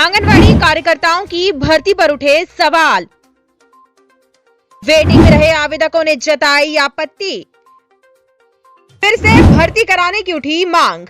आंगनवाड़ी कार्यकर्ताओं की भर्ती पर उठे सवाल। वेटिंग में रहे आवेदकों ने जताई आपत्ति। फिर से भर्ती कराने की उठी मांग।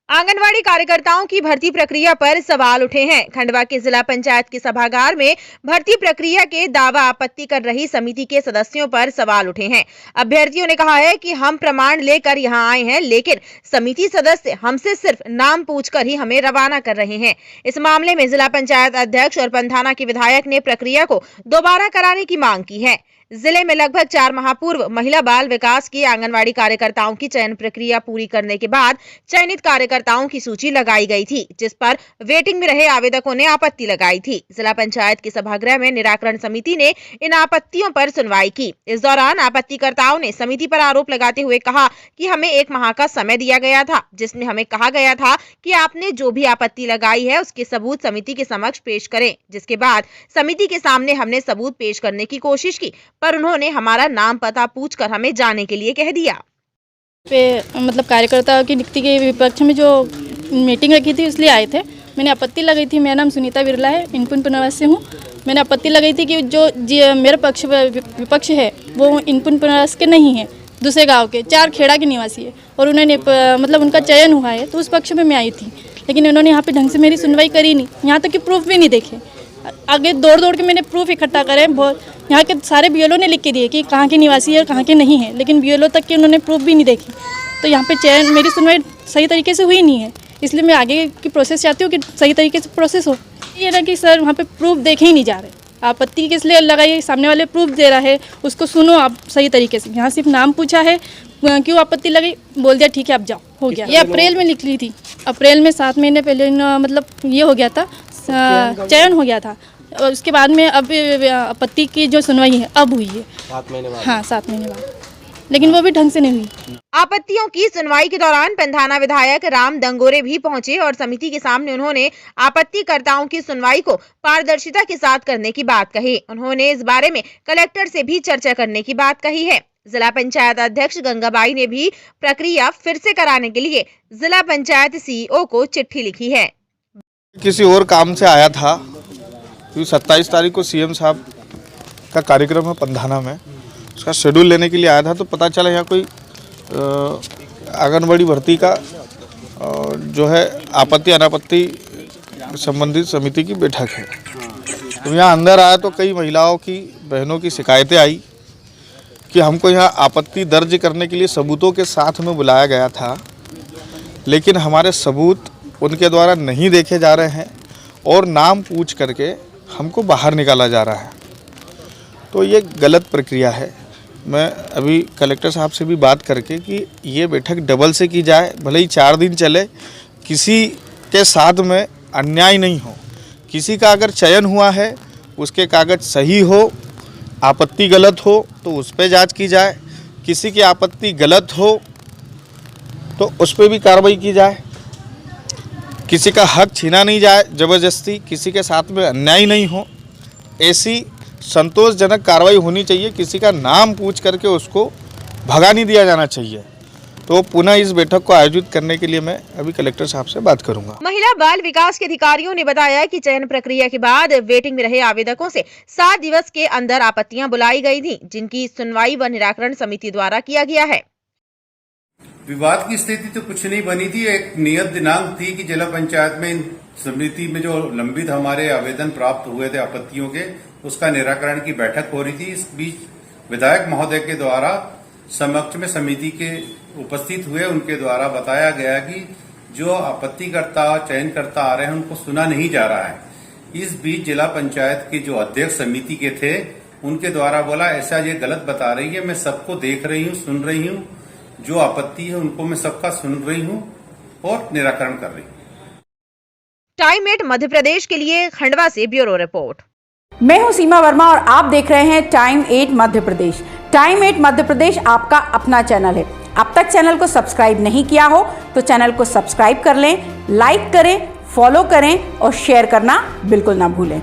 आंगनवाड़ी कार्यकर्ताओं की भर्ती प्रक्रिया पर सवाल उठे हैं। खंडवा के जिला पंचायत के सभागार में भर्ती प्रक्रिया के दावा आपत्ति कर रही समिति के सदस्यों पर सवाल उठे हैं। अभ्यर्थियों ने कहा है कि हम प्रमाण लेकर यहां आए हैं, लेकिन समिति सदस्य हमसे सिर्फ नाम पूछकर ही हमें रवाना कर रहे हैं। इस मामले में जिला पंचायत अध्यक्ष और पंथाना के विधायक ने प्रक्रिया को दोबारा कराने की मांग की है। जिले में लगभग 4 माह पूर्व महिला बाल विकास की आंगनवाड़ी कार्यकर्ताओं की चयन प्रक्रिया पूरी करने के बाद चयनित कार्यकर्ताओं की सूची लगाई गई थी, जिस पर वेटिंग में रहे आवेदकों ने आपत्ति लगाई थी। जिला पंचायत के सभागृह में निराकरण समिति ने इन आपत्तियों पर सुनवाई की। इस दौरान आपत्तिकर्ताओं ने समिति पर आरोप लगाते हुए कहा कि हमें 1 माह का समय दिया गया था, जिसमें हमें कहा गया था कि आपने जो भी आपत्ति लगाई है उसके सबूत समिति के समक्ष पेश करें। जिसके बाद समिति के सामने हमने सबूत पेश करने की कोशिश की, पर उन्होंने हमारा नाम पता पूछकर हमें जाने के लिए कह दिया। मतलब कार्यकर्ताओं की नियुक्ति के विपक्ष में जो मीटिंग रखी थी इसलिए आए थे। मैंने आपत्ति लगाई थी। मेरा नाम सुनीता बिरला है, इनपुन पुनर्वास से हूँ। मैंने आपत्ति लगाई थी कि जो मेरे विपक्ष है वो इनपुन पुनर्वास के नहीं है, दूसरे गांव के 4 खेड़ा के निवासी है और उन्होंने मतलब उनका चयन हुआ है, तो उस पक्ष में मैं आई थी। लेकिन उन्होंने यहाँ पे ढंग से मेरी सुनवाई करी नहीं, यहाँ तक कि प्रूफ भी नहीं देखे। आगे दौड़ के मैंने प्रूफ इकट्ठा करे। बहुत यहाँ के सारे बीएलओ ने लिख के दिए कि कहाँ के निवासी है और कहाँ के नहीं है, लेकिन बीएलओ तक के उन्होंने प्रूफ भी नहीं देखे। तो यहाँ पे चयन मेरी सुनवाई सही तरीके से हुई नहीं है, इसलिए मैं आगे की प्रोसेस चाहती हूँ कि सही तरीके से प्रोसेस हो। ये ना कि सर वहाँ पे प्रूफ देखे ही नहीं जा रहे। आपत्ति किस लिए लगाई, सामने वाले प्रूफ दे रहा है, उसको सुनो आप सही तरीके से। यहाँ सिर्फ नाम पूछा है, क्यों आपत्ति लगी, बोल दिया ठीक है आप जाओ, हो गया। ये अप्रैल में लिख ली थी। अप्रैल में 7 महीने पहले मतलब ये हो गया था, चयन हो गया था। और उसके बाद में अब आपत्ति की जो सुनवाई है अब हुई है 7 महीने बाद। हाँ 7 महीने बाद, लेकिन वो भी ढंग से नहीं हुई। आपत्तियों की सुनवाई के दौरान पंथाना विधायक राम दंगोरे भी पहुंचे और समिति के सामने उन्होंने आपत्तिकर्ताओं की सुनवाई को पारदर्शिता के साथ करने की बात कही। उन्होंने इस बारे में कलेक्टर से भी चर्चा करने की बात कही है। जिला पंचायत अध्यक्ष गंगाबाई ने भी प्रक्रिया फिर से कराने के लिए जिला पंचायत सीईओ को चिट्ठी लिखी है। किसी और काम से आया था, क्योंकि 27 तारीख को सीएम साहब का कार्यक्रम है पंथाना में, उसका शेड्यूल लेने के लिए आया था। तो पता चला यहाँ कोई आंगनबाड़ी भर्ती का जो है आपत्ति अनापत्ति संबंधित समिति की बैठक है। तो यहाँ अंदर आया तो कई महिलाओं की, बहनों की शिकायतें आई कि हमको यहाँ आपत्ति दर्ज करने के लिए सबूतों के साथ में बुलाया गया था, लेकिन हमारे सबूत उनके द्वारा नहीं देखे जा रहे हैं और नाम पूछ करके हमको बाहर निकाला जा रहा है। तो ये गलत प्रक्रिया है। मैं अभी कलेक्टर साहब से भी बात करके कि ये बैठक डबल से की जाए, भले ही 4 दिन चले, किसी के साथ में अन्याय नहीं हो। किसी का अगर चयन हुआ है, उसके कागज़ सही हो, आपत्ति गलत हो तो उस पर जांच की जाए। किसी की आपत्ति गलत हो तो उस पर भी कार्रवाई की जाए। किसी का हक छीना नहीं जाए ज़बरदस्ती, किसी के साथ में अन्याय नहीं हो, ऐसी संतोषजनक कार्रवाई होनी चाहिए। किसी का नाम पूछ करके उसको भगा नहीं दिया जाना चाहिए। तो पुनः इस बैठक को आयोजित करने के लिए मैं अभी कलेक्टर साहब से बात करूंगा। महिला बाल विकास के अधिकारियों ने बताया कि चयन प्रक्रिया के बाद वेटिंग में रहे आवेदकों से 7 दिवस के अंदर आपत्तियां बुलाई गई थी, जिनकी सुनवाई व निराकरण समिति द्वारा किया गया है। विवाद की स्थिति तो कुछ नहीं बनी थी। एक नियत दिनांक थी कि जिला पंचायत में समिति में जो लंबित हमारे आवेदन प्राप्त हुए थे आपत्तियों के, उसका निराकरण की बैठक हो रही थी। इस बीच विधायक महोदय के द्वारा समक्ष में समिति के उपस्थित हुए, उनके द्वारा बताया गया कि जो आपत्तिकर्ता चयनकर्ता आ रहे हैं उनको सुना नहीं जा रहा है। इस बीच जिला पंचायत के जो अध्यक्ष समिति के थे, उनके द्वारा बोला ऐसा ये गलत बता रही है, मैं सबको देख रही हूँ, सुन रही हूँ, जो आपत्ति है उनको मैं सबका सुन रही हूँ और निराकरण कर रही हूँ। टाइम 8 मध्य प्रदेश के लिए खंडवा से ब्यूरो रिपोर्ट। मैं हूं सीमा वर्मा और आप देख रहे हैं टाइम 8 मध्य प्रदेश। टाइम 8 मध्य प्रदेश आपका अपना चैनल है। अब तक चैनल को सब्सक्राइब नहीं किया हो तो चैनल को सब्सक्राइब कर लें, लाइक करें, फॉलो करें और शेयर करना बिल्कुल ना भूलें।